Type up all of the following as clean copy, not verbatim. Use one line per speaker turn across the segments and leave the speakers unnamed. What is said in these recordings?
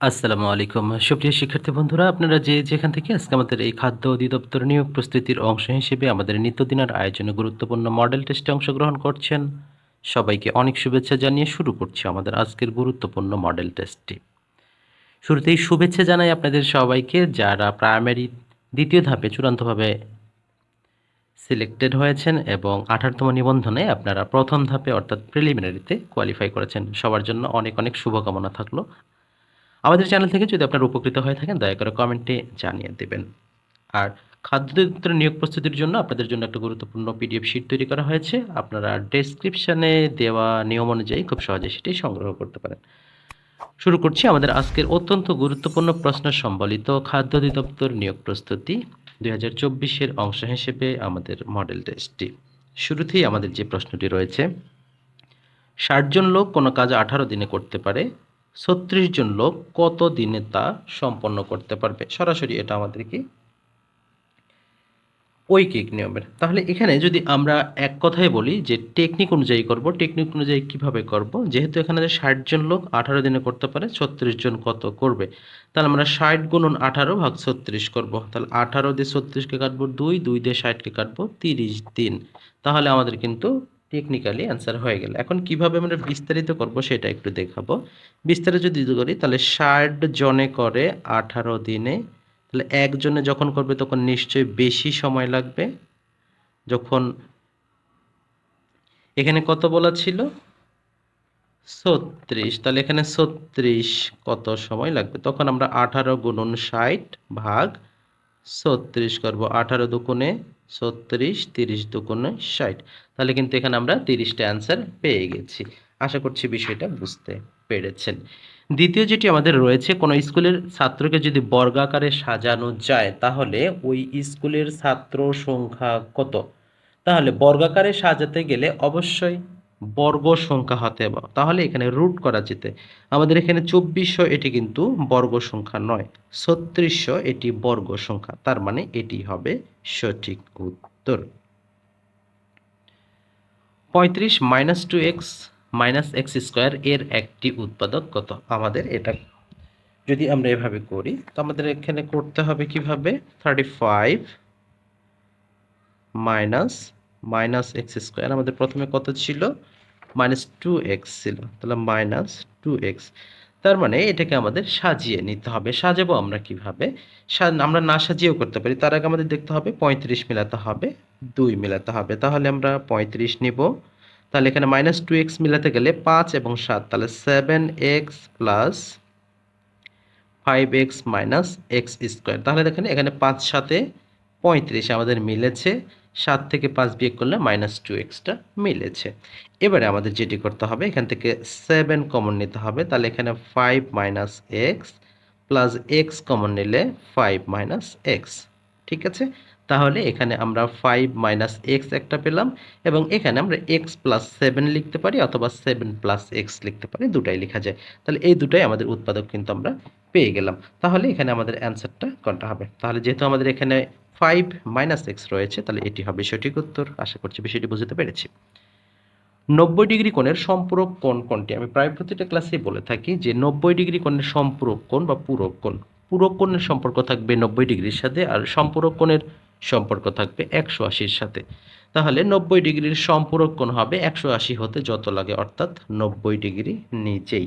আসসালামু আলাইকুম। সুপ্রিয় শিক্ষার্থী বন্ধুরা, আপনারা যে যেখান থেকে আজকে আমাদের এই খাদ্য অধিদপ্তর নিয়োগ প্রস্তুতির অংশ হিসেবে আমাদের নিত্যদিনের আয়োজনে গুরুত্বপূর্ণ মডেল টেস্টে অংশগ্রহণ করছেন, সবাইকে অনেক শুভেচ্ছা জানিয়ে শুরু করছি আমাদের আজকের গুরুত্বপূর্ণ মডেল টেস্টটি। শুরুতেই শুভেচ্ছা জানাই আপনাদের সবাইকে যারা প্রাইমারি ২য় ধাপে চূড়ান্তভাবে সিলেক্টেড হয়েছেন এবং ১৮তম নিবন্ধনে আপনারা ১ম ধাপে অর্থাৎ প্রিলিমিনারিতে কোয়ালিফাই করেছেন। সবার জন্য অনেক অনেক শুভকামনা থাকলো। আমাদের চ্যানেল থেকে যদি আপনারা উপকৃত হয়ে থাকেন দয়া করে কমেন্টে জানিয়ে দেবেন। আর খাদ্য অধিদপ্তরের নিয়োগ প্রস্তুতির জন্য আপনাদের জন্য একটা গুরুত্বপূর্ণ পিডিএফ শিট তৈরি করা হয়েছে। আপনারা ডেসক্রিপশনে দেওয়া নিয়ম অনুযায়ী খুব সহজে সেটি সংগ্রহ করতে পারেন। শুরু করছি আমাদের আজকের অত্যন্ত গুরুত্বপূর্ণ প্রশ্ন সম্বলিত খাদ্য অধিদপ্তর নিয়োগ প্রস্তুতি ২০২৪-এর অংশ হিসেবে আমাদের মডেল টেস্টটি। শুরুতেই আমাদের যে প্রশ্নটি রয়েছে, ৬০ জন লোক কোনো কাজ ১৮ দিনে করতে পারে, ৩৬ জন লোক কত দিনে তা সম্পন্ন করতে পারবে? সরাসরি এটা আমাদেরকে ঐকিক নিয়মের। তাহলে এখানে যদি আমরা এক কথায় বলি যে টেকনিক অনুযায়ী করব, টেকনিক অনুযায়ী কিভাবে করব? যেহেতু এখানে ৬০ জন লোক ১৮ দিনে করতে পারে, ৩৬ জন কত করবে? তাহলে আমরা ৬০ গুণন ১৮ ভাগ ৩৬ করব। তাহলে ১৮ দিয়ে ৩৬কে কাটবো ২, ২ দিয়ে ৬০কে কাটবো ৩০ দিন। তাহলে আমাদের কিন্তু টেকনিক্যালি অ্যান্সার হয়ে গেল। এখন কিভাবে আমরা বিস্তারিত করব সেটা একটু দেখাবো। বিস্তারিত যদি করি তাহলে ৬০ জনে করে ১৮ দিনে, তাহলে একজনে যখন করবে তখন নিশ্চয়ই বেশি সময় লাগবে। যখন এখানে কত বলা ছিল ৩৬, তাহলে এখানে ৩৬ কত সময় লাগবে, তখন আমরা ১৮ গুণন ৬০ ভাগ ৩৬ করব। ১৮ দুগুণে ৩৬, ৩০ দুগুণে ৬০, তাহলে কিন্তু এখানে আমরা ৩০টা অ্যান্সার পেয়ে গেছি। আশা করছি বিষয়টা বুঝতে পেরেছেন। দ্বিতীয় যেটি আমাদের রয়েছে, কোনো স্কুলের ছাত্রকে যদি বর্গাকারে সাজানো যায় তাহলে ওই স্কুলের ছাত্র সংখ্যা কত? তাহলে বর্গাকারে সাজাতে গেলে অবশ্যই বর্গ সংখ্যা হতে হবে, তাহলে এখানে রুট করা যেতে। আমাদের এখানে ২৪০০ এটি কিন্তু বর্গ সংখ্যা নয়, ৩৬০০ এটি বর্গ সংখ্যা, তার মানে এটি হবে সঠিক উত্তর। ৩৫ minus 2x minus x square এর একটি উৎপাদক কত? আমাদের এটা যদি আমরা এভাবে করি তো আমাদের এখানে করতে হবে কিভাবে, 35 মাইনাস মাইনাস এক্স স্কোয়ার, আমাদের প্রথমে কত ছিল মাইনাস 2x ছিল, তাহলে মাইনাস 2x। তার মানে এটাকে আমাদের সাজিয়ে নিতে হবে। সাজাবো আমরা কিভাবে? আমরা না সাজিয়েও করতে পারি। তার আগে আমাদের দেখতে হবে 35 মিলাতে হবে, 2 মিলাতে হবে। তাহলে আমরা 35 নিব। তাহলে এখানে মাইনাস 2x মিলাতে গেলে 5 এবং 7, তাহলে 7x plus 5x minus x square. তাহলে দেখেন এখানে 5 সাথে 35 আমাদের মিলেছে, 7 থেকে 5 বিয়োগ করলে মাইনাস 2xটা মিলেছে। এবারে আমাদের যেটি করতে হবে এখান থেকে 7 কমন নিতে হবে, তাহলে এখানে 5 minus x plus x common নিলে 5 মাইনাস এক্স। ঠিক আছে, তাহলে এখানে আমরা 5 মাইনাস এক্স একটা পেলাম এবং এখানে আমরা এক্স প্লাস 7 লিখতে পারি অথবা 7 প্লাস এক্স লিখতে পারি, দুটাই লেখা যায়। তাহলে এই দুটাই আমাদের উৎপাদক কিন্তু আমরা পেয়ে গেলাম। তাহলে এখানে আমাদের অ্যান্সারটা কোনটা হবে? তাহলে যেহেতু আমাদের এখানে 5 মাইনাস এক্স রয়েছে তাহলে এটি হবে সঠিক উত্তর। আশা করছি বিষয়টি বুঝতে পেরেছি। 90 ডিগ্রি কোণের সম্পূরক কোণ কোনটি? আমি প্রায় প্রতিটা ক্লাসেই বলে থাকি যে 90 ডিগ্রি কোণের সম্পূরক কোণ বা পূরক কোণ। পূরক কোণের সম্পর্ক থাকবে 90 ডিগ্রির সাথে আর সম্পূরক কোণের সম্পর্ক থাকবে 180-র সাথে। তাহলে 90 ডিগ্রির সম্পূরক কোণ হবে 180 হতে যত লাগে, অর্থাৎ 90 ডিগ্রি নিচেই।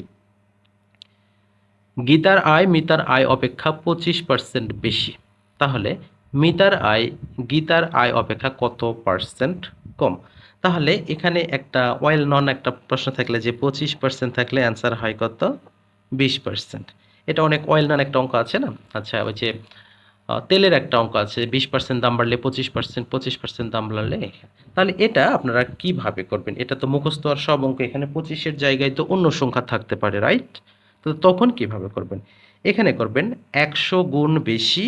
গীতার আয় মিতার আয় অপেক্ষা 25% বেশি, তাহলে মিতার আয় গীতার আয় অপেক্ষা কত পার্সেন্ট কম? তাহলে এখানে একটা ওয়েল নন একটা প্রশ্ন থাকলে যে 25% থাকলে অ্যান্সার হয় কত? 20%। এটা অনেক ওয়েল নন একটা অঙ্ক আছে না? আচ্ছা, ওই যে তেলের একটা অঙ্ক আছে, 20% দাম বাড়লে 25%, 25% দাম বাড়লে। তাহলে এটা আপনারা কিভাবে করবেন? এটা তো মুখস্থ আর সব অঙ্ক, এখানে 25-এর জায়গায় তো অন্য সংখ্যা থাকতে পারে, রাইট? তো তখন কিভাবে করবেন? এখানে করবেন 100 গুণ বেশি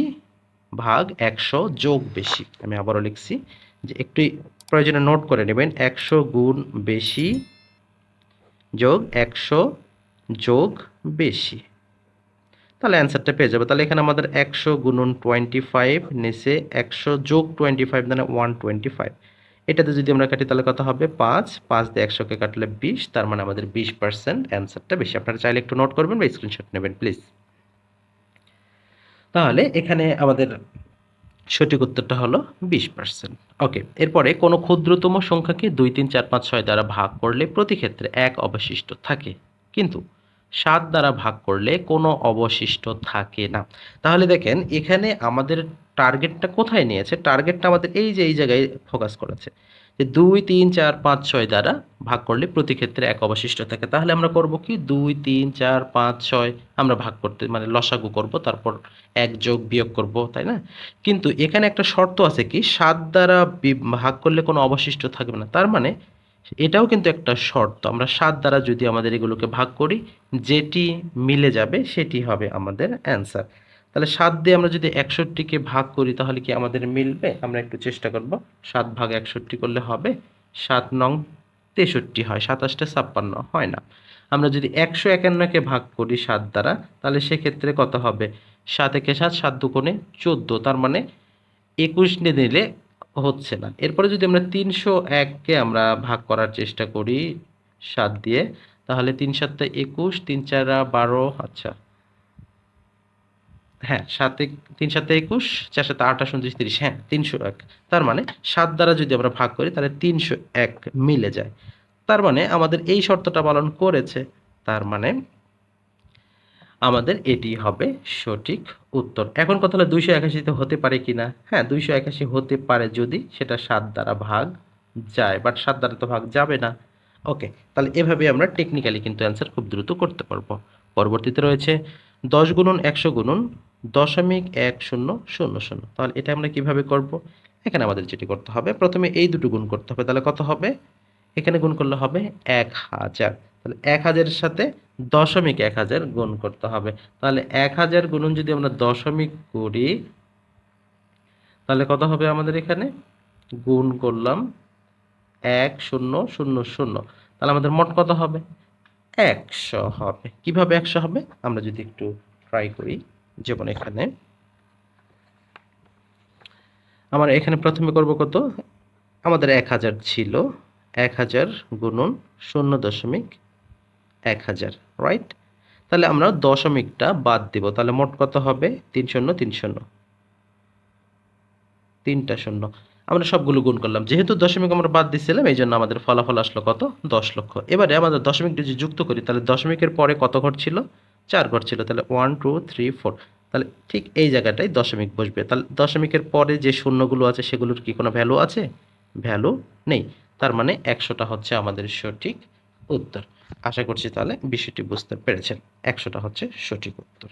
ভাগ 100 যোগ বেশি। আমি আবারও লিখছি যে একটু প্রয়োজনে নোট করে নেবেন, 100 গুণ বেশি যোগ 100 যোগ বেশি, তাহলে অ্যান্সারটা পেয়ে যাবে। তাহলে এখানে আমাদের 100 গুণন 25 নিচে 100 যোগ 25 মানে 125। এটাতে যদি আমরা কাটি তাহলে কত হবে? 5, 5 দিয়ে 100কে কাটলে 20, তার মানে আমাদের 20% অ্যান্সারটা বেশি। আপনারা চাইলে একটু নোট করবেন বা স্ক্রিনশট নেবেন প্লিজ। তাহলে এখানে আমাদের সঠিক উত্তরটা হলো 20%। ওকে, এরপরে কোনো ক্ষুদ্রতম সংখ্যাকে 2, 3, 4, 5, 6 দ্বারা ভাগ করলে প্রতি ক্ষেত্রে 1 অবশিষ্ট থাকে, কিন্তু 7 দ্বারা ভাগ করলে কোনো অবশিষ্ট থাকে না। তাহলে দেখেন এখানে আমাদের টার্গেটটা কোথায় নিয়েছে? টার্গেটটা আমাদের এই যে এই জায়গায় ফোকাস করেছে যে 2, 3, 4, 5, 6 দ্বারা ভাগ করলে প্রতি ক্ষেত্রে 1 অবশিষ্ট থাকে। তাহলে আমরা করব কি 2, 3, 4, 5, 6 আমরা ভাগ করতে মানে লসাগু করব, তারপর 1 যোগ বিয়োগ করব, তাই না? কিন্তু এখানে একটা শর্ত আছে কি 7 দ্বারা ভাগ করলে কোনো অবশিষ্ট থাকবে না। তার মানে এটাও কিন্তু একটা শর্ত। আমরা 7 দ্বারা যদি আমাদের এগুলোকে ভাগ করি, যেটি মিলে যাবে সেটি হবে আমাদের অ্যান্সার। তাহলে 7 দিয়ে আমরা যদি 61 কে ভাগ করি তাহলে কি আমাদের মিলবে? আমরা একটু চেষ্টা করব। 7 ভাগ 61 করলে হবে 7 নং 63 হয়, 27 56 হয় না। আমরা যদি 151 কে ভাগ করি 7 দ্বারা তাহলে সেক্ষেত্রে কত হবে? 7 একে 7, 7 দুগুণে 14, তার মানে 21 নিলে হচ্ছে না। এরপরে যদি আমরা 301 কে আমরা ভাগ করার চেষ্টা করি 7 দিয়ে, তাহলে 3 7 21, 3 4 12, আচ্ছা হ্যাঁ 3 7 21, 4 7 28, 29, 30, হ্যাঁ 301। তার মানে 7 দ্বারা যদি আমরা ভাগ করি তাহলে 301 মিলে যায়। তার মানে আমাদের এই শর্তটা পালন করেছে। তার মানে আমাদের এটি হবে সঠিক উত্তর। এখন কথা হলো 281 তে হতে পারে কিনা? হ্যাঁ 281 হতে পারে যদি সেটা 7 দ্বারা ভাগ যায়, বাট 7 দ্বারা তো ভাগ যাবে না। ওকে, তাহলে এভাবে আমরা টেকনিক্যালি কিন্তু অ্যান্সার খুব দ্রুত করতে পারবো। পরবর্তীতে রয়েছে 10 গুণন 100 গুণন 0.1000। তাহলে এটা আমরা কিভাবে করব? এখানে আমাদের যেটি করতে হবে প্রথমে এই দুটো গুণ করতে হবে। তাহলে কত হবে? এখানে গুণ করলে হবে 1000। তাহলে 1000-এর সাথে দশমিক 1000 গুণ করতে হবে। তাহলে 1000 গুণন যদি আমরা দশমিক করি তাহলে কত হবে আমাদের এখানে? গুণ করলাম 1000, তাহলে আমাদের মোট কত হবে? 100 হবে। কিভাবে 100 হবে? আমরা যদি একটু ট্রাই করি, যেমন এখানে আমরা এখানে প্রথমে করব কত? আমাদের 1000 ছিল, 1000 গুণন 0.1000, রাইট? তাহলে আমরা দশমিকটা বাদ দিব, তাহলে মোট কত হবে? 3 শূন্য 3 শূন্য, 3টা শূন্য। আমরা সবগুলো গুণ করলাম, যেহেতু দশমিক আমরা বাদ দিচ্ছিলাম এই জন্য আমাদের ফলাফল আসলো কত? 10 লক্ষ। এবারে আমাদের দশমিকটা যদি যুক্ত করি তাহলে দশমিকের পরে কত ঘর ছিল? 4 ঘর ছিল। তাহলে 1 2 3 4, তাহলে ঠিক এই জায়গাটায় দশমিক বসবে। তাহলে দশমিকের পরে যে শূন্যগুলো আছে সেগুলোর কি কোনো ভ্যালু আছে? ভ্যালু নেই। তার মানে 100টা হচ্ছে আমাদের সঠিক উত্তর। আশা করছি তাহলে বিষয়টি বুঝতে পেরেছেন। 100টা হচ্ছে সঠিক উত্তর।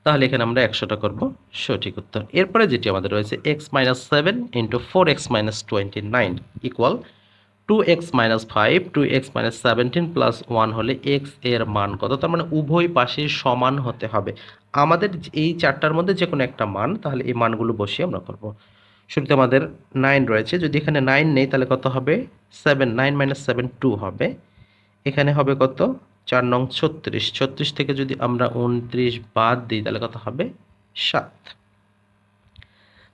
তাহলে এখানে আমরা 100টা করব সঠিক উত্তর। এরপরে যেটি আমাদের রয়েছে x - 7 * 4x - 29 equal 2x - 5 2x - 17 plus 1 হলে x এর মান কত? তার মানে উভয় পাশে সমান হতে হবে। আমাদের এই চারটার মধ্যে যে কোনো একটা মান, তাহলে এই মানগুলো বসিয়ে আমরা করব। শুরুতে আমাদের 9 রয়েছে, যদি এখানে 9 নেই তাহলে কত হবে? 7, 9 - 7 2 হবে। এখানে হবে কত? 4 নং 36, 36 থেকে যদি আমরা 29 বাদ দিই তাহলে কত হবে? 7।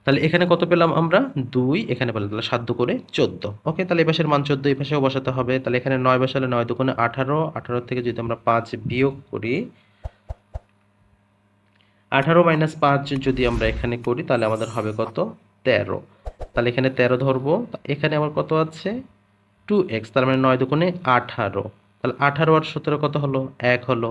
তাহলে এখানে কত পেলাম আমরা? 2, এখানে পেলাম, তাহলে 7 করে 14। ওকে, তাহলে এই পাশের মান 14 এই পাশেও বসাতে হবে। তাহলে এখানে 9 বসালে 9 দুগুণে 18, 18 থেকে যদি আমরা 5 বিয়োগ করি, 18 - 5 যদি আমরা এখানে করি তাহলে আমাদের হবে কত? 13। তাহলে এখানে 13 ধরবো। এখানে আমার কত আছে? 2x, তার মানে 9 দুগুণে 18। তাহলে 18 আর 17 কত হলো? 1 হলো।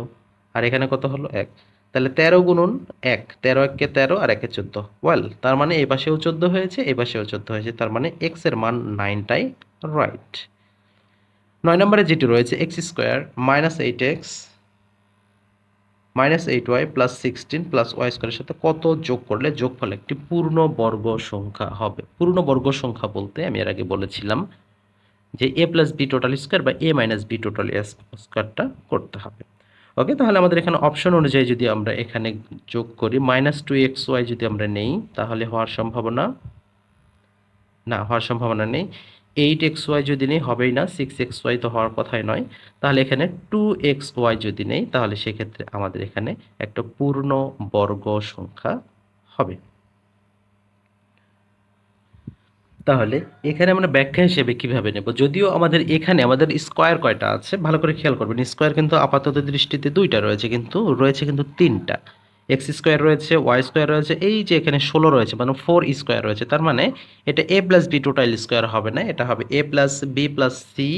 আর এখানে কত হলো? 1। তাহলে 13 গুণন 1, 13 একে 13 আর 1 এ 14, ওয়েল তার মানে এই পাশেও 14 হয়েছে, এই পাশেও 14 হয়েছে, তার মানে x এর মান 9টাই রাইট। 9 নম্বরে যেটি রয়েছে x square minus 8x minus 8y plus 16 plus y স্কোয়ারের সাথে কত যোগ করলে যোগফল একটি পূর্ণবর্গ সংখ্যা হবে? পূর্ণবর্গ সংখ্যা বলতে আমি এর আগে বলেছিলাম যে a plus B total square বা a মাইনাস বি টোটাল স্কোয়ারটা করতে হবে। ওকে, তাহলে আমাদের এখানে অপশন অনুযায়ী যদি আমরা এখানে যোগ করি -2xy যদি আমরা নেই তাহলে হওয়ার সম্ভাবনা হওয়ার সম্ভাবনা নেই। 8xy যদি নেই হবেই না, 6xy তো হওয়ার কথাই নয়। তাহলে এখানে 2xy যদি নেই তাহলে সেক্ষেত্রে আমাদের এখানে একটা পূর্ণ বর্গ সংখ্যা হবে। তাহলে এখানে আমরা ব্যাখ্যা হিসেবে কিভাবে নেব? যদিও আমাদের এখানে আমাদের স্কোয়ার কয়টা আছে ভালো করে খেয়াল করবেন। স্কোয়ার কিন্তু আপাতত দৃষ্টিতে 2টা রয়েছে, কিন্তু রয়েছে কিন্তু 3টা। এক্স স্কোয়ার রয়েছে, ওয়াই স্কোয়ার রয়েছে, এই যে এখানে 16 রয়েছে, মানে 4 স্কোয়ার রয়েছে। তার মানে এটা A plus B total square হবে না, এটা হবে A plus B plus C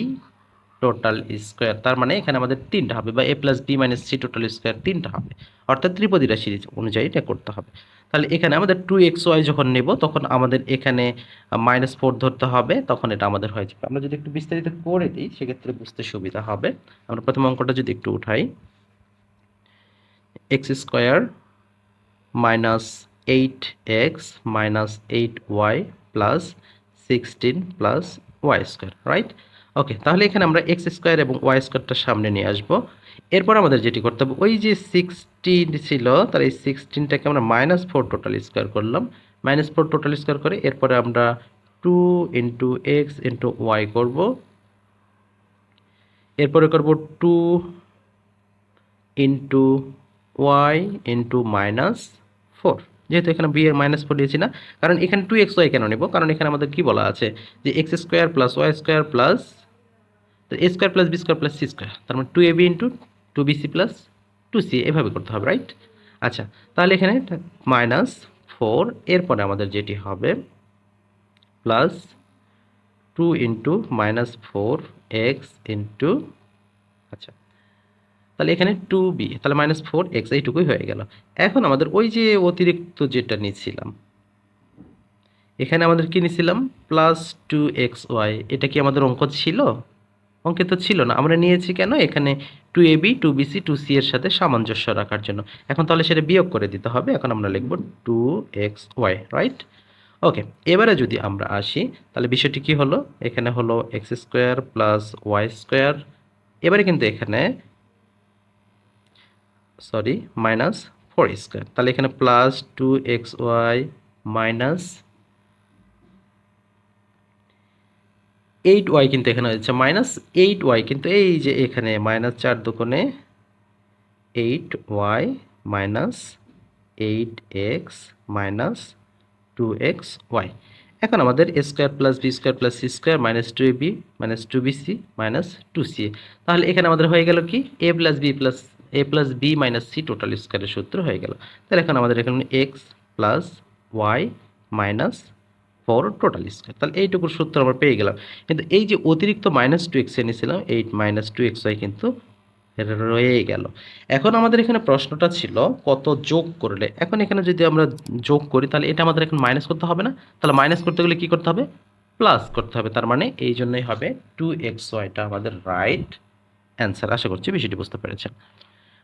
total square. তার মানে এখানে আমাদের 3টা হবে, বা A plus B minus C total square 3টা হবে, অর্থাৎ ত্রিপদী রাশি অনুযায়ী এটা করতে হবে। তাহলে এখানে আমাদের 2xy যখন নেব তখন আমাদের এখানে -4 ধরতে হবে, তখন এটা আমাদের হয়ে যাবে। আমরা যদি একটু বিস্তারিত করে দিই সেক্ষেত্রে বুঝতে সুবিধা হবে। আমরা প্রথম অঙ্কটা যদি একটু উঠাই, X square minus 8x minus 8y plus 16 plus Y square, right? Okay, তাহলে এখানে আমরা এক্স স্কোয়ার এবং ওয়াই স্কোয়ারটা সামনে নিয়ে আসবো। এরপর আমাদের যেটি করতে হবে, ওই যে 16 ছিল তার এই 16টাকে আমরা -4 টোটাল স্কোয়ার করলাম, -4 টোটাল স্কোয়ার করে এরপরে আমরা 2 ইন্টু এক্স ইন্টু ওয়াই করবো, এরপরে করবো 2 ইন্টু ওয়াই ইন্টু -4, যেহেতু এখানে বি এর -4 দিয়েছি না, কারণ এখানে 2xy কেন নেব, কারণ এখানে আমাদের কি বলা আছে যে X square plus Y square plus A square plus B square plus C square, তার মানে 2ab into 2bc plus 2c, এভাবে করতে হবে, রাইট? আচ্ছা, তাহলে এখানে -4, এরপরে আমাদের যেটি হবে প্লাস 2 ইন্টু -4x ইন্টু, আচ্ছা তাহলে এখানে 2b, তাহলে -4x, এইটুকুই হয়ে গেল। এখন আমাদের ওই যে অতিরিক্ত যেটা নিয়েছিলাম, এখানে আমাদের কি নিয়েছিলাম +2xy, এটা কি আমাদের অঙ্ক ছিল? অঙ্কে তো ছিল না, আমরা নিয়েছি কেন, এখানে 2ab 2bc 2c এর সাথে সামঞ্জস্য রাখার জন্য। এখন তাহলে সেটা বিয়োগ করে দিতে হবে, এখন আমরা লিখব 2xy, রাইট? ওকে, এবারে যদি আমরা আসি তাহলে বিষয়টি কি হলো, এখানে হলো x square plus Y square, এবারে কিন্তু এখানে সরি -4 স্কোয়ার, তাহলে এখানে +2xy মাইনাস 8y, কিন্তু এখানে হচ্ছে -8y, কিন্তু এই যে এখানে -4 দুগুণে 8y minus 8x minus 2xy। এখন আমাদের A square plus B square plus C square -2ab minus 2bc minus 2c, তাহলে এখানে আমাদের হয়ে গেল কি A plus B minus C total স্কোয়ারের সূত্র হয়ে গেল। তাহলে এখন আমাদের এখানে X plus Y minus 4 total square, তাহলে এইটুকুর সূত্র আমরা পেয়ে গেলাম। কিন্তু এই যে অতিরিক্ত -2x এনেছিলাম, 8 -2xy কিন্তু রয়েই গেল। এখন আমাদের এখানে প্রশ্নটা ছিল কত যোগ করলে, এখন এখানে যদি আমরা যোগ করি তাহলে এটা আমাদের এখন মাইনাস করতে হবে না, তাহলে মাইনাস করতে গেলে কি করতে হবে, প্লাস করতে হবে, তার মানে এই জন্যই হবে 2xyটা আমাদের রাইট অ্যান্সার। আশা করছি বিষয়টি বুঝতে পেরেছেন।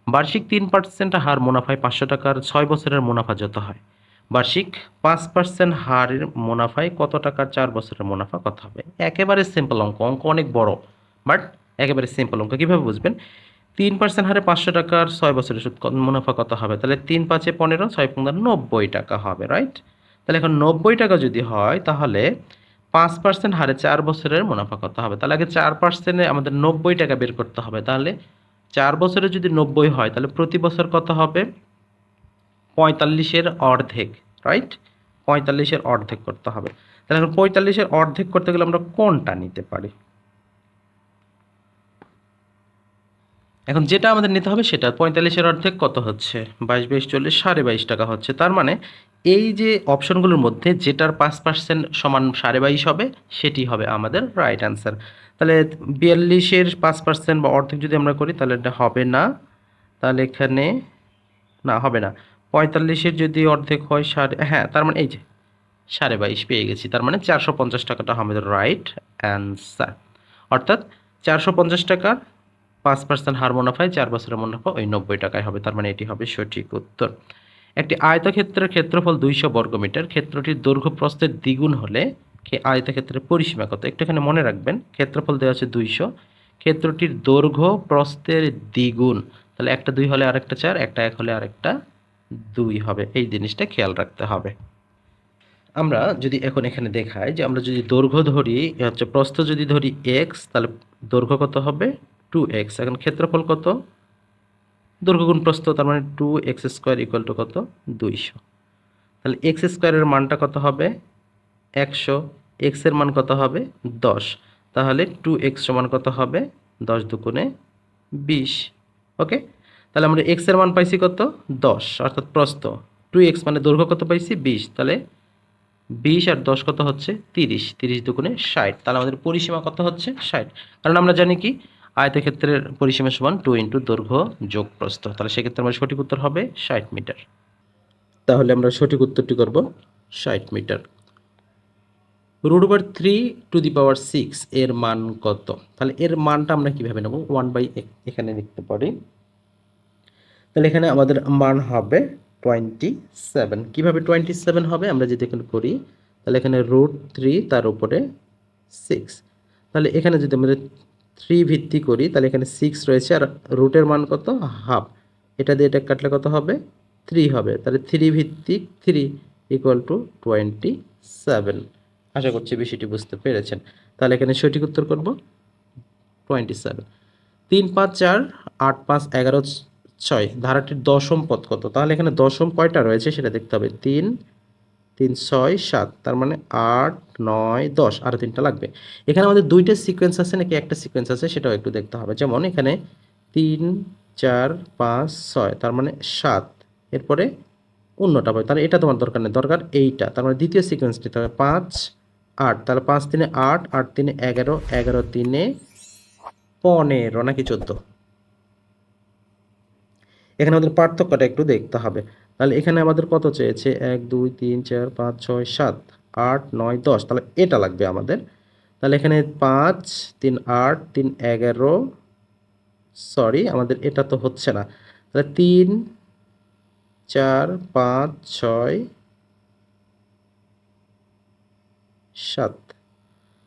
বার্ষিক 3% হার মুনাফায় 500 টাকার 6 বছরের মুনাফা যত হয়, বার্ষিক 5% হারের মুনাফায় কত টাকার 4 বছরের মুনাফা কত হবে? একেবারে সিম্পল অঙ্ক, অঙ্ক অনেক বড় বাট একেবারে সিম্পল অঙ্ক। কীভাবে বুঝবেন, 3% হারে 500 টাকার 6 বছরের মুনাফা কত হবে, তাহলে 3 5 15, 6 15 90 টাকা হবে, রাইট? তাহলে এখন 90 টাকা যদি হয় তাহলে 5% হারে 4 বছরের মুনাফা কত হবে, তাহলে আগে 4%-এ আমাদের 90 টাকা বের করতে হবে। তাহলে 4 বছরে যদি 90 হয় তাহলে প্রতি বছর কত হবে, 45-এর অর্ধেক, রাইট? 45-এর অর্ধেক করতে হবে। তাহলে এখন 45-এর অর্ধেক করতে গেলে আমরা কোনটা নিতে পারি? এখন যেটা আমাদের নিতে হবে সেটা 45-এর অর্ধেক কত হচ্ছে, 22 22 40 22.5 টাকা হচ্ছে। তার মানে এই যে অপশনগুলোর মধ্যে যেটার 5% সমান 22.5 হবে সেটি হবে আমাদের রাইট অ্যান্সার। তাহলে 42-এর 5% বা অর্ধেক যদি আমরা করি তাহলে এটা হবে না, তাহলে এখানে না হবে না। 45-এর যদি অর্ধেক হয় হ্যাঁ, তার মানে এই যে 22.5 পেয়ে গেছি, তার মানে 450 টাকাটা আমাদের রাইট অ্যান্সার। অর্থাৎ 450 টাকার 5% হার মুনাফায় 4 বছরের মুনাফা ওই 90 টাকায় হবে, তার মানে এটি হবে সঠিক উত্তর। একটি আয়তক্ষেত্রের ক্ষেত্রফল 200 বর্গমিটার, ক্ষেত্রটির দৈর্ঘ্য প্রস্থের দ্বিগুণ হলে আয়তক্ষেত্রের পরিসীমা কত? একটু এখানে মনে রাখবেন, ক্ষেত্রফল দেওয়া আছে 200, ক্ষেত্রটির দৈর্ঘ্য প্রস্থের দ্বিগুণ, তাহলে একটা 2 হলে আরেকটা 4, একটা 1 হলে আরেকটা 2 হবে, এই জিনিসটা খেয়াল রাখতে হবে। আমরা যদি এখন এখানে দেখাই যে আমরা যদি দৈর্ঘ্য ধরি হচ্ছে প্রস্থ যদি ধরি x, তাহলে দৈর্ঘ্য কত হবে 2x। এখন ক্ষেত্রফল কত, দৈর্ঘ্য গুণ প্রস্থ, তার মানে 2x স্কোয়ার ইকুয়াল টু কত, 200। তাহলে x স্কোয়ারের মানটা কত হবে 100, x এর মান কত হবে 10, তাহলে 2x সমান কত হবে 10 দুগুণে 20। ওকে, তাহলে আমরা এক্স এর মান পাইছি কত 10, অর্থাৎ প্রস্থ 2x মানে দৈর্ঘ্য কত পাইছি 20, তাহলে 20 আর 10 কত হচ্ছে 30, 30 দুগুণে 60, তাহলে আমাদের পরিসীমা কত হচ্ছে 60। কারণ আমরা জানি কি আয়তক্ষেত্রের পরিসীমা সমান 2 ইন্টু দৈর্ঘ্য যোগ প্রস্থ, তাহলে সেক্ষেত্রে আমার সঠিক উত্তর হবে 60 মিটার। তাহলে আমরা সঠিক উত্তরটি করব 60 মিটার। √3 এর মান কত? তাহলে এর মানটা আমরা কিভাবে নেব? 1/x এখানে লিখতে পারি। তাহলে এখানে আমাদের মান হবে 27। কিভাবে 27 হবে আমরা যদি এখানে করি, তাহলে এখানে √3 তার উপরে 6, তাহলে এখানে যদি আমরা 3 ভিত্তি করি তাহলে এখানে 6 রয়েছে আর রুটের মান কত হাফ, এটা দিয়ে এটা কাটলে কত হবে 3 হবে, তাহলে 3 ভিত্তিক 3 ইকুয়াল টু 27। আশা করছি বিষয়টি বুঝতে পেরেছেন। তাহলে এখানে সঠিক উত্তর করব 27। 3, 5, 4, 8, 5, 11, 6 ধারাটির দশম পদ কত? তাহলে এখানে দশম কয়টা রয়েছে সেটা দেখতে হবে। 3, 3, 6, 7, তার মানে 8, 9, 10, আরও 3টা লাগবে। এখানে আমাদের দুইটা সিকোয়েন্স আছে নাকি একটা সিকোয়েন্স আছে সেটাও একটু দেখতে হবে। যেমন এখানে 3, 4, 5, 6, তার মানে 7, এরপরে অন্যটা পাবে, তাহলে এটা তোমার দরকার নেই, দরকার এইটা, তার মানে দ্বিতীয় সিকোয়েন্স নিতে হবে 5, 8, তাহলে 5 3 8, 8 3 11, 11 3 15 নাকি 14। এখানে আমাদের পার্থক্যটা একটু দেখতে হবে। তাহলে এখানে আমাদের কত চেয়েছে 1 2 3 4 5 6 7 8 9 10, তাহলে এটা লাগবে আমাদের। তাহলে এখানে 5 3 8 3 11, সরি আমাদের এটা তো হচ্ছে না, তাহলে 3 4 5 6 7,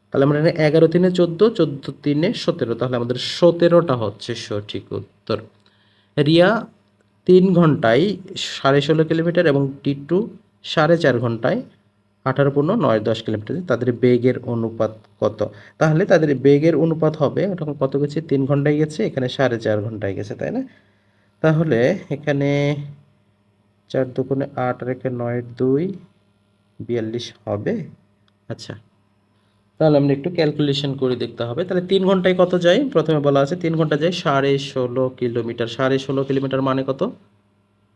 তাহলে আমরা এখানে 11 3 14, 14 3 17, তাহলে আমাদের 17টা হচ্ছে সঠিক উত্তর। রিয়া 3 ঘন্টায় 16.5 কিলোমিটার এবং টিটু 4.5 ঘন্টায় 18.9 কিলোমিটার, তাদের বেগের অনুপাত কত? তাহলে তাদের বেগের অনুপাত হবে, তখন কত গেছে 3 ঘন্টায় গেছে, এখানে 4.5 ঘন্টায় গেছে, তাই না? তাহলে এখানে 4 দুগুণে 8 আর একে 9 2 42 হবে। আচ্ছা, তাহলে আমরা একটু ক্যালকুলেশন করে দেখতে হবে। তাহলে 3 ঘন্টায় কত যায়? প্রথমে বলা আছে 3 ঘন্টা যায় 16.5 কিলোমিটার। 16.5 কিলোমিটার মানে কত?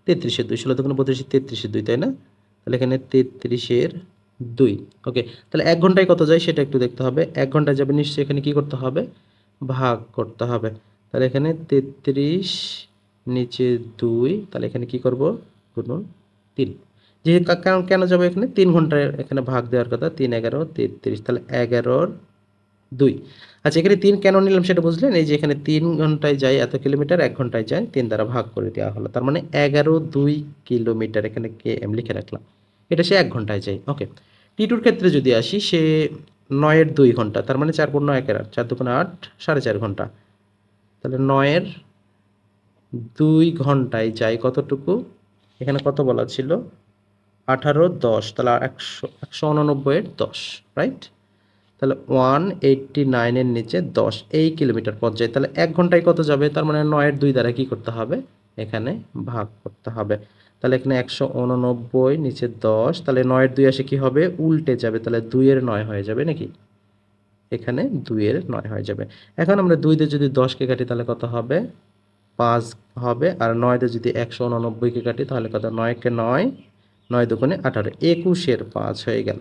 33-এর 2, 16 দুগুণে 32, 33-এর 2, তাই না? তাহলে এখানে 33-এর 2, ওকে। তাহলে 1 ঘন্টায় কত যায় সেটা একটু দেখতে হবে। 1 ঘন্টায় যাবে নিশ্চয়ই, এখানে কি করতে হবে? ভাগ করতে হবে। তাহলে এখানে 33 নিচে 2, তাহলে এখানে কি করব? গুণন 3। যে কারণ কেন যাবে এখানে 3 ঘন্টায় এখানে ভাগ দেওয়ার কথা, 3 11 33, তাহলে 11-র 2। আচ্ছা, এখানে 3 কেন নিলাম সেটা বুঝলেন? এই যে এখানে 3 ঘন্টায় যায় এত কিলোমিটার, 1 ঘন্টায় যায় 3 দ্বারা ভাগ করে দেওয়া হলো, তার মানে 11 2 কিলোমিটার, এখানে km লিখে রাখলাম, এটা সে 1 ঘন্টায় যায়, ওকে। টিটুর ক্ষেত্রে যদি আসি, সে 9-এর 2 ঘন্টা, তার মানে 4 9 1 8, 4 2 8, 4.5 ঘন্টা, তাহলে 9-এর 2 ঘন্টায় যায় কতটুকু? এখানে কত বলা ছিল 18 10, তাহলে 189-এর 10, রাইট? তাহলে 189 এর নিচে 10 এই কিলোমিটার পথ যায়, তাহলে 1 ঘন্টায় কত যাবে? তার মানে 9-এর 2 দ্বারা কি করতে হবে? এখানে ভাগ করতে হবে। তাহলে এখানে 189 নিচে 10, তাহলে 9-এর 2 আসে কি হবে? উল্টে যাবে, তাহলে 2-এর 9 হয়ে যাবে নাকি? এখানে 2-এর 9 হয়ে যাবে। এখন আমরা 2 দিয়ে যদি 10কে কাটি তাহলে কত হবে? 5 হবে, আর 9 দিয়ে যদি 189কে কাটি তাহলে কত? 9 কে 9, 9 দুগুণে 18, 21-এর 5 হয়ে গেল,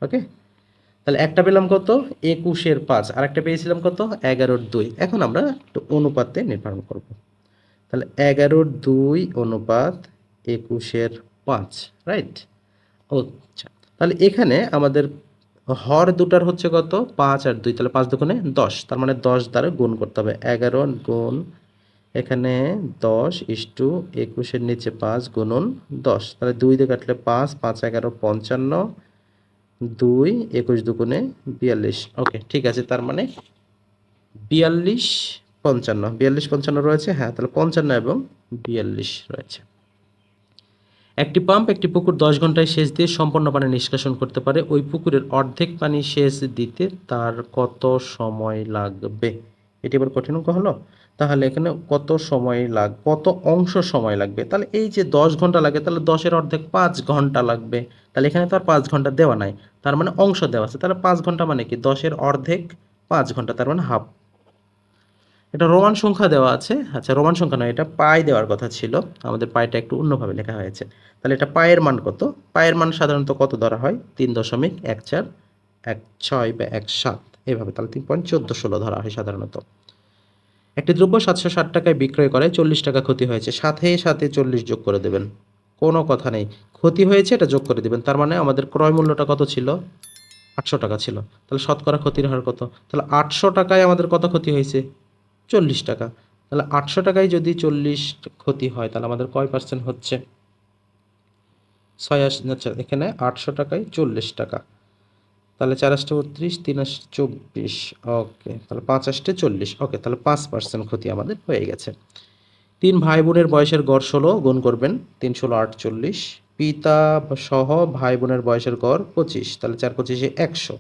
ওকে। তাহলে একটা পেলাম কত? 21-এর 5, আর একটা পেয়েছিলাম কত? 11-এর 2। এখন আমরা একটু অনুপাতে নির্ধারণ করব। তাহলে 11-এর 2 অনুপাত 21-এর 5, রাইট? আচ্ছা, তাহলে এখানে আমাদের হর দুটার হচ্ছে কত? 5 আর 2, তাহলে 5 দুগুণে 10, তার মানে 10 দ্বারা গুণ করতে হবে। 11 গুণ এখানে 10 ইস্টু 21-এর নিচে 5 গুণন 10, তাহলে 2 দিয়ে কাটলে 5, 5 11 55, 2 21 দুগুণে 42, ওকে ঠিক আছে। তার মানে 42 55, 42 55 রয়েছে, হ্যাঁ, তাহলে 55 এবং 42 রয়েছে। একটি পাম্প একটি পুকুর 10 ঘন্টায় সেচ দিয়ে সম্পূর্ণ পানি নিষ্কাশন করতে পারে। ওই পুকুরের অর্ধেক পানি সেচ দিতে তার কত সময় লাগবে? এটি এবার কঠিন অঙ্ক হলো। তাহলে এখানে কত সময় কত অংশ সময় লাগবে? তাহলে এই যে 10 ঘন্টা লাগে, তাহলে 10-এর অর্ধেক 5 ঘন্টা লাগবে। তাহলে এখানে তো আর 5 ঘন্টা দেওয়া নাই, তার মানে অংশ দেওয়া আছে, তাহলে 5 ঘন্টা মানে কি 10-এর অর্ধেক 5 ঘন্টা, তার মানে হাফ। এটা রোমান সংখ্যা দেওয়া আছে। আচ্ছা, রোমান সংখ্যা নয়, এটা পাই দেওয়ার কথা ছিল, আমাদের পাইটা একটু অন্যভাবে লেখা হয়েছে। তাহলে এটা পায়ের মান কত? পায়ের মান সাধারণত কত ধরা হয়? 3.14, 16 বা 17 এইভাবে। তাহলে 3.1416 ধরা হয় সাধারণত। একটি দ্রব্য 760 টাকায় বিক্রয় করে 40 টাকা ক্ষতি হয়েছে, সাথে সাথে 40 যোগ করে দেবেন। কোনো কথা নেই, ক্ষতি হয়েছে এটা যোগ করে দেবেন। তার মানে আমাদের ক্রয় মূল্যটা কত ছিল? 800 টাকা ছিল। তাহলে শতকরা ক্ষতির হার কত? তাহলে 800 টাকায় আমাদের কত ক্ষতি হয়েছে? 40 টাকা। তাহলে 800 টাকায় যদি 40 ক্ষতি হয় তাহলে আমাদের কয় পার্সেন্ট হচ্ছে? 86। আচ্ছা, এখানে 800 টাকায় 40 টাকা, তাহলে 4 8 32, 3 8 24। ওকে, তাহলে 5 8 40। ওকে, তাহলে 5% ক্ষতি আমাদের হয়ে গেছে। 3 ভাই বোনের বয়সের গড় 16 গুণ করবেন। 3 16 48। পিতা সহ ভাই বোনের বয়সের গড় 25, তাহলে 4 25 100।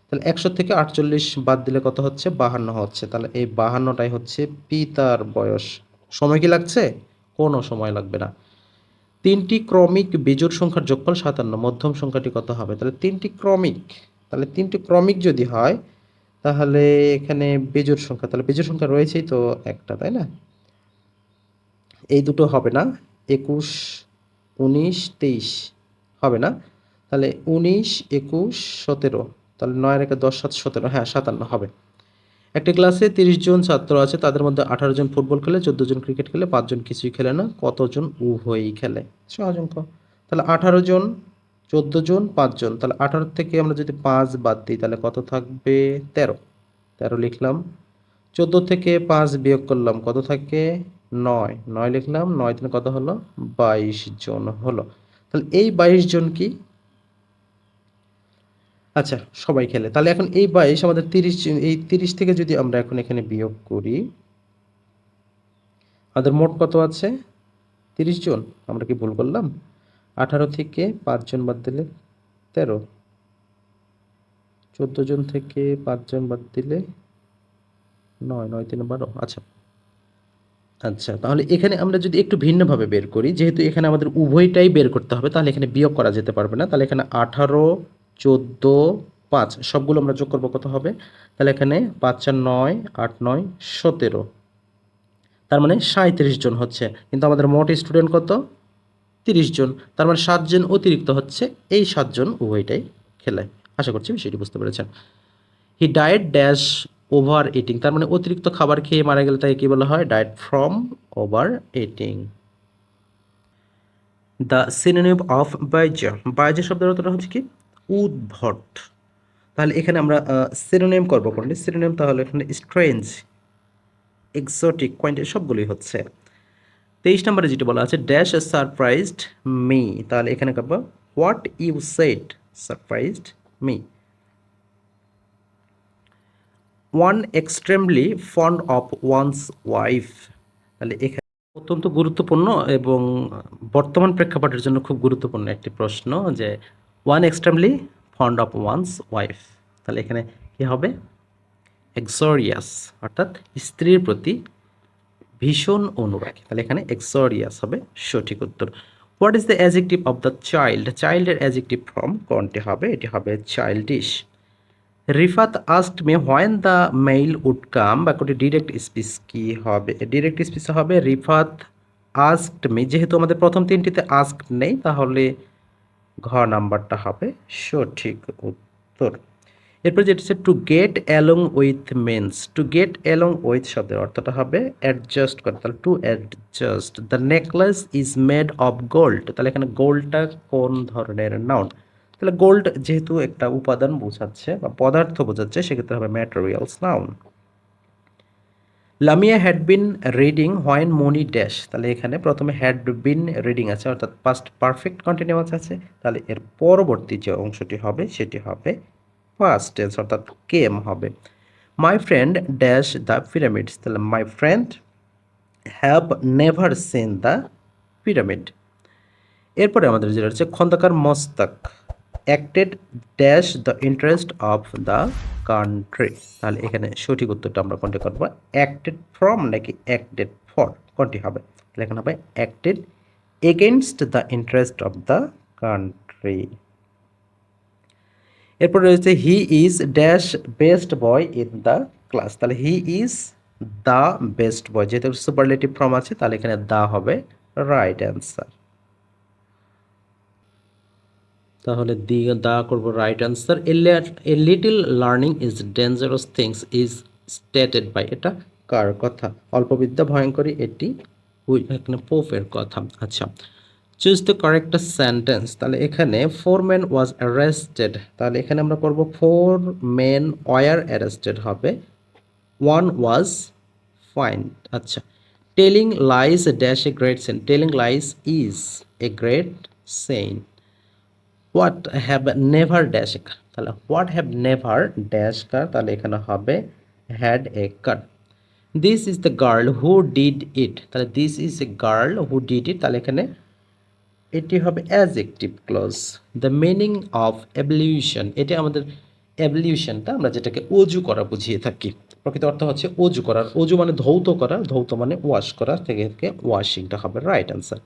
তাহলে 100 থেকে 48 বাদ দিলে কত হচ্ছে? 52 হচ্ছে। তাহলে এই 52টাই হচ্ছে পিতার বয়স। সময় কি লাগছে? কোনো সময় লাগবে না। 3টি ক্রমিক বিজোড় সংখ্যার যোগফল 57, মধ্যম সংখ্যাটি কত হবে? তাহলে 3টি ক্রমিক, তাহলে 3টি ক্রমিক যদি হয় তাহলে এখানে বিজোড় সংখ্যা, তাহলে বিজোড় সংখ্যা রয়েছেই তো একটা, তাই না? এই দুটো হবে না। 21 19 23 হবে না। তাহলে 19 21 17, তাহলে 9 এর 10 7 17, হ্যাঁ 57 হবে। একটি ক্লাসে 30 জন ছাত্র আছে, তাদের মধ্যে 18 জন ফুটবল খেলে, 14 জন ক্রিকেট খেলে, 5 জন কিছুই খেলে না, কতজন উভয়ই খেলে? সহজ অঙ্ক। তাহলে 18 জন, 14 জন, 5 জন, তাহলে 18 থেকে আমরা যদি 5 বাদ দিই তাহলে কত থাকবে? 13। 13 লিখলাম। 14 থেকে 5 বিয়োগ করলাম, কত থাকে? 9। 9 লিখলাম। 9 থেকে কত হলো? 22 জন হলো। তাহলে এই 22 জন কি? আচ্ছা, সবাই খেলে। তাহলে এখন এই 22 আমাদের 30, এই 30 থেকে যদি আমরা এখন এখানে বিয়োগ করি, আমাদের মোট কত আছে? 30 জন। আমরা কি ভুল করলাম? 18 থেকে 5 জন বাদ দিলে 13, 14 জন থেকে 5 জন বাদ দিলে 9, 9 3 12। আচ্ছা, আচ্ছা, তাহলে এখানে আমরা যদি একটু ভিন্নভাবে বের করি, যেহেতু এখানে আমাদের উভয়টাই বের করতে হবে, তাহলে এখানে বিয়োগ করা যেতে পারবে না। তাহলে এখানে 18 14 5 সবগুলো আমরা যোগ করবো, কত হবে? তাহলে এখানে 5 4 9 8 9 17, তার মানে 37 জন হচ্ছে। কিন্তু আমাদের মোট স্টুডেন্ট কত? 30 জন। তার মানে 7 জন অতিরিক্ত হচ্ছে। এই 7 জন উভয়টাই খেলায়। আশা করছি বিষয়টি বুঝতে পেরেছেন। He died dash over eating, তার মানে অতিরিক্ত খাবার খেয়ে মারা গেলে তাকে কী বলা হয়? Diet from overeating. The synonym of বাইজা, বাইজা শব্দের অর্থটা হচ্ছে কি? উদ্ভট। তাহলে এখানে আমরা সিনোনিম করবো কোনটি? সিনোনিম তাহলে এখানে স্ট্রেঞ্জ, এক্সোটিক, কোয়ান্টি সবগুলোই হচ্ছে। 23 নম্বরে যেটা বলা আছে, ড্যাশ সারপ্রাইজড মি, তাহলে এখানে করবো what you said surprised me. One extremely fond of one's wife, তাহলে এখানে অত্যন্ত গুরুত্বপূর্ণ এবং বর্তমান প্রেক্ষাপটের জন্য খুব গুরুত্বপূর্ণ একটি প্রশ্ন, যে one extremely fond of one's wife, তাহলে এখানে কি হবে? এক্সোরিয়াস, অর্থাৎ স্ত্রীর প্রতি ভীষণ অনুরাগী, তাহলে এখানে এক্সোরিয়াস হবে সঠিক উত্তর। What is the adjective of the child, চাইল্ডের অ্যাজেক্টিভ ফর্ম কোনটি হবে? এটি হবে childish. Rifat asked me when the mail would come, বাক্যটি ডিরেক্ট স্পিচ কি হবে? ডিরেক্ট স্পিচ হবে রিফাত আস্কড মি, যেহেতু আমাদের প্রথম তিনটিতে আস্কড নেই তাহলে ঘ নাম্বারটা হবে সঠিক উত্তর। এরপর যেটা হচ্ছে to get along with means, to get along with শব্দের অর্থটা হবে অ্যাডজাস্ট করা, তাহলে to adjust. The necklace is made of gold, তাহলে এখানে গোল্ডটা কোন ধরনের নাউন? তাহলে গোল্ড যেহেতু একটা উপাদান বোঝাচ্ছে বা পদার্থ বোঝাচ্ছে, সেক্ষেত্রে হবে materials noun. Lamia had been reading when Moni dash, তাহলে এখানে প্রথমে হ্যাড বিন রিডিং আছে, অর্থাৎ পাস্ট পারফেক্ট কন্টিনিউয়াস আছে, তাহলে এর পরবর্তী যে অংশটি হবে সেটি হবে পাস্ট টেন্স, অর্থাৎ কেম হবে। My friend dash the pyramids, তাহলে my friend have never seen the pyramid. এরপরে আমাদের যেটা হচ্ছে Khondkar Mostaq acted dash the interest of the country, তাহলে এখানে সঠিক উত্তরটা আমরা কোনটি করবো? অ্যাক্টেড ফ্রম নাকি অ্যাক্টেড ফর, কোনটি হবে? তাহলে এখানে হবে acted against the interest of the country. এরপর রয়েছে he is dash best boy in the class, তাহলে হি ইজ দ্য বেস্ট বয়, যেহেতু সুপারলেটিভ ফর্ম আছে তাহলে এখানে দ্য হবে রাইট অ্যান্সার। তাহলে দা করব right answer. A little learning is dangerous things is stated by, এটা কার কথা? অল্পবিদ্যা ভয়ঙ্করী, এটি এখানে পোপের কথা। আচ্ছা, চুজ দ্য কারেক্ট সেন্টেন্স। তাহলে এখানে 4 men ওয়াজ অ্যারেস্টেড, তাহলে এখানে আমরা করব 4 men ওয়ার অ্যারেস্টেড হবে, 1 ওয়াজ ফাইন। আচ্ছা, telling lies dash a great sin, telling lies is a great sin. What have never dash a car, তাহলে what have never dash car, তাহলে এখানে হবে had a car. This is the girl who did it, তাহলে this is a girl who did it, তাহলে এখানে এটি হবে adjective clause. The meaning of evolution, এটা আমাদের এভলিউশনটা আমরা যেটাকে অজু করা বুঝিয়ে থাকি, প্রকৃত অর্থ হচ্ছে অজু করার, অজু মানে ধৌত করা, ধৌত মানে ওয়াশ করা, থেকে ওয়াশিংটা হবে right answer.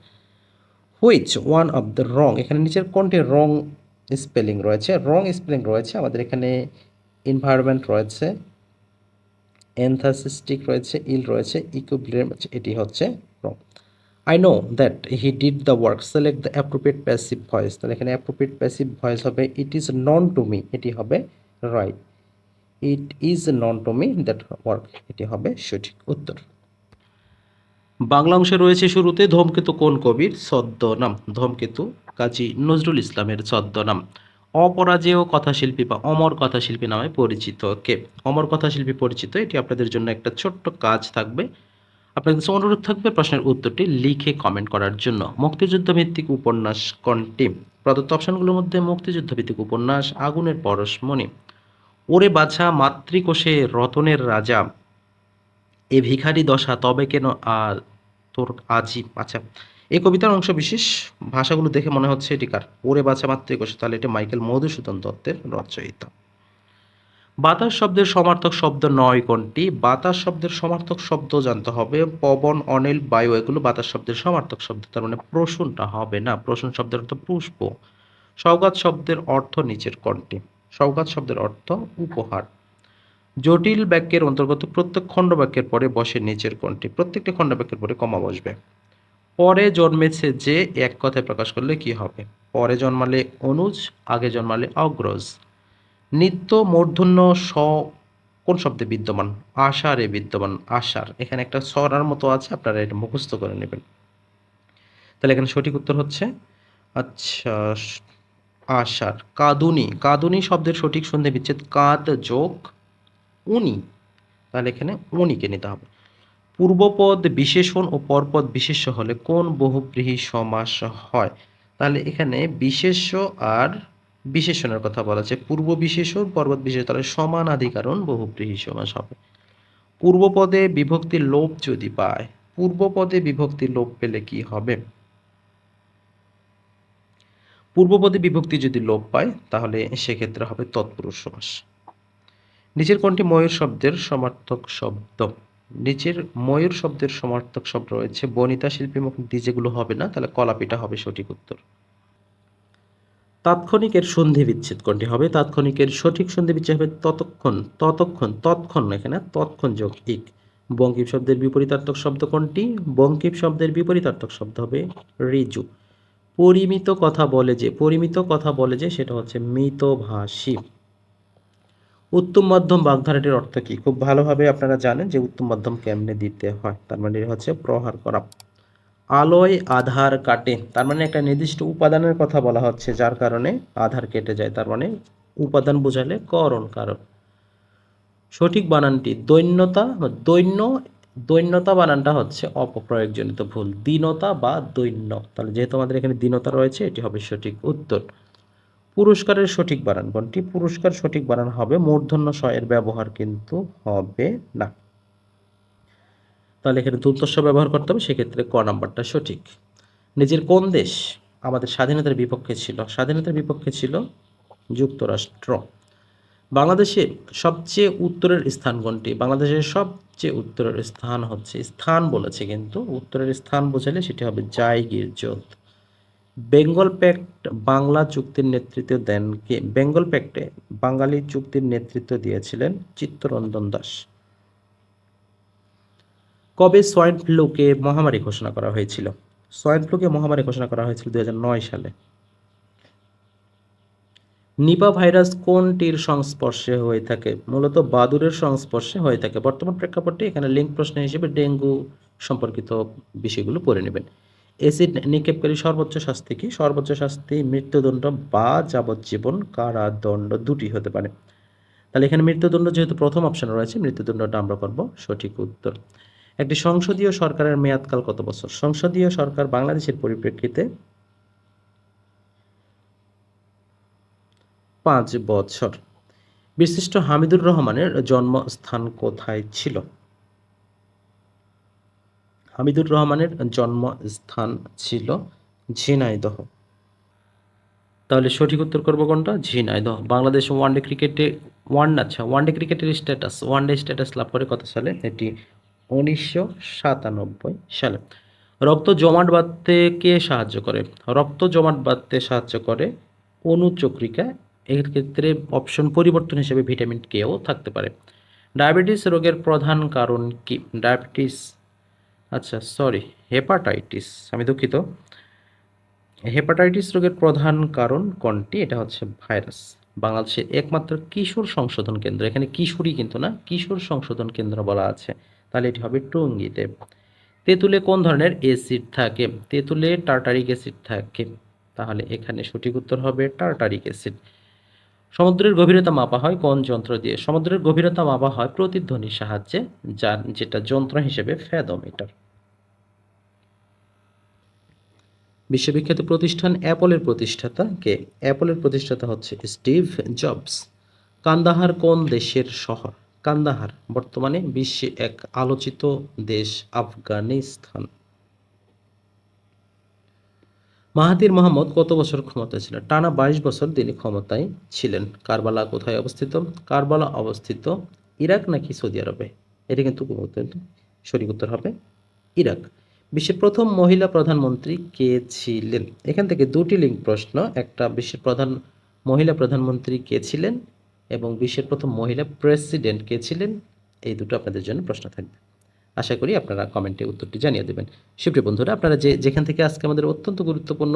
Which one of the wrong, এখানে নিচের কোনটি রং স্পেলিং রয়েছে? রং স্পেলিং রয়েছে আমাদের এখানে এনভায়রনমেন্ট রয়েছে, এনথাসিস্টিক রয়েছে, ইল রয়েছে, ইকুইলিব্রিয়াম, এটি হচ্ছে wrong. I know that he did the work, select the appropriate passive voice, তাহলে এখানে অ্যাপ্রোপ্রিয়েট প্যাসিভ ভয়েস হবে it is known to me, এটি হবে right. It is known to me that work, এটি হবে সঠিক উত্তর। বাংলা অংশে রয়েছে শুরুতে ধূমকেতু কোন কবির ছদ্মনাম? ধূমকেতু কাজী নজরুল ইসলামের ছদ্মনাম। অপরাজেয় কথাশিল্পী বা অমর কথাশিল্পী নামে পরিচিত কে? অমর কথাশিল্পী পরিচিত, এটি আপনাদের জন্য একটা ছোট্ট কাজ থাকবে, আপনাদের কাছে অনুরোধ থাকবে প্রশ্নের উত্তরটি লিখে কমেন্ট করার জন্য। মুক্তিযুদ্ধ ভিত্তিক উপন্যাস কোনটি? প্রদত্ত অপশনগুলোর মধ্যে মুক্তিযুদ্ধ ভিত্তিক উপন্যাস আগুনের পরশমণি, ওরে বাছা মাতৃকোষে রতনের রাজা, এ ভিখারি দশা তবে কেন তোর আজি। আচ্ছা, এই কবিতার অংশ বিশেষ ভাষাগুলো দেখে মনে হচ্ছে এটি কার? ওরে বাছা মাতৃকোষে, তাহলে এটি মাইকেল মধুসূদন দত্তের রচয়িতা। বাতাস শব্দের সমার্থক শব্দ নয় কোনটি? বাতাস শব্দের সমার্থক শব্দ জানতে হবে, পবন, অনিল, বায়ু, এগুলো বাতাস শব্দের সমার্থক শব্দ, তার মানে প্রসূনটা হবে না, প্রসূন শব্দের অর্থ পুষ্প। সওগাত শব্দের অর্থ নিচের কোনটি? সওগাত শব্দের অর্থ উপহার। জটিল বাক্যের অন্তর্গত প্রত্যেক খণ্ড বাক্যের পরে বসে নিচের কোনটি? প্রত্যেকটি খণ্ড বাক্যের পরে কমা বসবে। পরে জন্মেছে যে, এক কথায় প্রকাশ করলে কি হবে? পরে জন্মালে অনুজ, আগে জন্মালে অগ্রজ। নিত্য মূর্ধন্য স কোন শব্দে বিদ্যমান? আষাঢ়ে বিদ্যমান, আষাঢ়, এখানে একটা সরার মতো আছে, আপনারা এটা মুখস্থ করে নেবেন। তাহলে এখানে সঠিক উত্তর হচ্ছে আচ্ছা আষাঢ়। কাঁদুনি, কাঁদুনি শব্দের সঠিক সন্ধি বিচ্ছেদ কাঁদ যোগ উনি, তাহলে এখানে উনিকে নিতে হবে। পূর্বপদ বিশেষণ ও পরপদ বিশেষ্য হলে কোন বহুব্রীহি সমাস হয়? তাহলে এখানে বিশেষ্য আর বিশেষণের কথা বলা আছে, পূর্ব বিশেষণ পর্বত বিশেষ, তাহলে সমানাধিকরণ বহুব্রীহি সমাস হবে। পূর্বপদে বিভক্তির লোপ যদি পায়, পূর্বপদে বিভক্তির লোপ পেলে কি হবে? পূর্বপদে বিভক্তি যদি লোপ পায় তাহলে সেক্ষেত্রে হবে তৎপুরুষ সমাস। নিচের কোনটি ময়ূর শব্দের সমার্থক শব্দ? নিচের ময়ূর শব্দের সমার্থক শব্দ রয়েছে বনিতা, শিল্পীমুখ, যেগুলো হবে না, তাহলে কলাপিটা হবে সঠিক উত্তর। তাৎক্ষণিকের সন্ধি বিচ্ছেদ কোনটি হবে? তাৎক্ষণিকের সঠিক সন্ধি বিচ্ছেদ হবে ততক্ষণ, ততক্ষণ, তৎক্ষণ, এখানে তৎক্ষণ যোগ ইক। বঙ্কিম শব্দের বিপরীতার্থক শব্দ কোনটি? বঙ্কিম শব্দের বিপরীতার্থক শব্দ হবে ঋজু। পরিমিত কথা বলে যে, পরিমিত কথা বলে যে, সেটা হচ্ছে মিতভাষী। উত্তম মধ্যম বাগধারাটির অর্থ কি? খুব ভালোভাবে আপনারা জানেন যে উত্তম মধ্যম কেমনে দিতে হয়, তার মানে হচ্ছে প্রহার করা। আলোয় আধার কাটে, তার মানে একটা নির্দিষ্ট উপাদানের কথা বলা হচ্ছে যার কারণে আধার কেটে যায়, তার মানে উপাদান বোঝালে করণ কারক। সঠিক বানানটি দৈন্যতা, দৈন্য, দৈন্যতা বানানটা হচ্ছে অপপ্রয়োগজনিত ভুল, দীনতা বা দৈন্য, তাহলে যেহেতু আমাদের এখানে দীনতা রয়েছে এটি হবে সঠিক উত্তর। পুরস্কারের সঠিক বানান কোনটি? পুরস্কার সঠিক বানান হবে মূর্ধন্য ষ, এর ব্যবহার কিন্তু হবে না, তাহলে এখানে দূর্দর্শ ব্যবহার করতে হবে, সেক্ষেত্রে ক নাম্বারটা সঠিক। নিজের কোন দেশ আমাদের স্বাধীনতার বিপক্ষে ছিল? স্বাধীনতার বিপক্ষে ছিল যুক্তরাষ্ট্র। বাংলাদেশের সবচেয়ে উত্তরের স্থান কোনটি? বাংলাদেশের সবচেয়ে উত্তরের স্থান হচ্ছে, স্থান বলেছে কিন্তু উত্তরের স্থান বোঝালে সেটি হবে জায়গিরজোত। বেঙ্গল প্যাক্ট বাংলা চুক্তির নেতৃত্ব দেন কে? বেঙ্গল প্যাক্টে বাঙালি চুক্তির নেতৃত্ব দিয়েছিলেন চিত্তরঞ্জন দাস। কবে সোয়াইন ফ্লুকে মহামারী ঘোষণা করা হয়েছিল? সোয়াইন ফ্লুকে মহামারী ঘোষণা করা হয়েছিল 2009 সালে। নিপা ভাইরাস কোনটির সংস্পর্শে হয়ে থাকে? মূলত বাদুড়ের সংস্পর্শে হয়ে থাকে। বর্তমান প্রেক্ষাপটে এখানে লিঙ্ক প্রশ্ন হিসেবে ডেঙ্গু সম্পর্কিত বিষয়গুলো পড়ে নেবেন। এসিড নিক্ষেপকারী সর্বোচ্চ শাস্তি কি? সর্বোচ্চ শাস্তি মৃত্যুদণ্ড বা যাবজ্জীবন কারাদণ্ড, দুটি হতে পারে। তাহলে এখানে মৃত্যুদণ্ড যেহেতু প্রথম অপশনে রয়েছে, মৃত্যুদণ্ডটা আমরা করব সঠিক উত্তর। একটি সংসদীয় সরকারের মেয়াদকাল কত বছর? সংসদীয় সরকার বাংলাদেশের পরিপ্রেক্ষিতে 5 বছর। বিশিষ্ট হামিদুর রহমানের জন্মস্থান কোথায় ছিল? হামিদুর রহমানের জন্মস্থান ছিল ঝিনাইদহ। তাহলে সঠিক উত্তর করব কোনটা? ঝিনাইদহ। বাংলাদেশ ওয়ানডে ক্রিকেটে ওয়ানডে ক্রিকেটের ওয়ানডে স্ট্যাটাস লাভ করে কত সালে? এটি 1997 সালে। রক্ত জমাট বাঁধতে কে সাহায্য করে? রক্ত জমাট বাঁধতে সাহায্য করে অনুচক্রিকা। এর ক্ষেত্রে অপশন পরিবর্তন হিসেবে ভিটামিন কেও থাকতে পারে। ডায়াবেটিস রোগের প্রধান কারণ কি? হেপাটাইটিস, আমি দুঃখিত। হেপাটাইটিস রোগের প্রধান কারণ কোনটি? এটা হচ্ছে ভাইরাস। বাংলাদেশের একমাত্র কিশোর সংশোধন কেন্দ্র, এখানে কিশোরী কিন্তু না, কিশোর সংশোধন কেন্দ্র বলা আছে, তাহলে এটি হবে টঙ্গীতে। তেঁতুলে কোন ধরনের অ্যাসিড থাকে? তেঁতুলে টার্টারিক অ্যাসিড থাকে, তাহলে এখানে সঠিক উত্তর হবে টার্টারিক অ্যাসিড। সমুদ্রের গভীরতা মাপা হয় কোন যন্ত্র দিয়ে? সমুদ্রের গভীরতা মাপা হয় প্রতিধ্বনির সাহায্যে, যেটা যন্ত্র হিসেবে ফ্যাদোমিটার। বিশ্ববিখ্যাত প্রতিষ্ঠান অ্যাপলের প্রতিষ্ঠাতা কে? অ্যাপলের প্রতিষ্ঠাতা হচ্ছে স্টিভ জবস। কান্দাহার কোন দেশের শহর? কান্দাহার বর্তমানে বিশ্বে এক আলোচিত দেশ আফগানিস্তান। মাহাথির মোহাম্মদ কত বছর ক্ষমতায় ছিলেন? টানা 22 বছর তিনি ক্ষমতায় ছিলেন। কারবালা কোথায় অবস্থিত? কারবালা অবস্থিত ইরাক নাকি সৌদি আরবে? এটা কিন্তু সঠিক উত্তর হবে ইরাক। বিশ্বের প্রথম মহিলা প্রধানমন্ত্রী কে ছিলেন? এখান থেকে দুটি লিঙ্ক প্রশ্ন, একটা বিশ্বের মহিলা প্রধানমন্ত্রী কে ছিলেন এবং বিশ্বের প্রথম মহিলা প্রেসিডেন্ট কে ছিলেন, এই দুটো আপনাদের জন্য প্রশ্ন থাকবে। আশা করি আপনারা কমেন্টে উত্তরটি জানিয়ে দেবেন। সুপ্রিয় বন্ধুরা, আপনারা যেখান থেকে আজকে আমাদের অত্যন্ত গুরুত্বপূর্ণ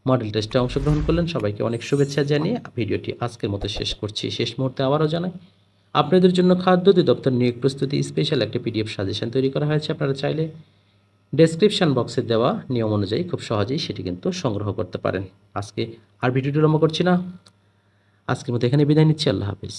মডেল টেস্টে অংশগ্রহণ করলেন, সবাইকে অনেক শুভেচ্ছা জানিয়ে ভিডিওটি আজকের মতো শেষ করছি। শেষ মুহূর্তে আবারও জানাই, আপনাদের জন্য খাদ্য অধিদপ্তর নিয়োগ প্রস্তুতি স্পেশাল একটি পিডিএফ সাজেশন তৈরি করা হয়েছে। আপনারা চাইলে ডেসক্রিপশন বক্সে দেওয়া নিয়ম অনুযায়ী খুব সহজেই সেটি কিন্তু সংগ্রহ করতে পারেন। আজকে আর ভিডিওটি লম্বা করছি না, আজকের মতো এখানে বিদায় নিচ্ছি। আল্লাহ হাফিজ।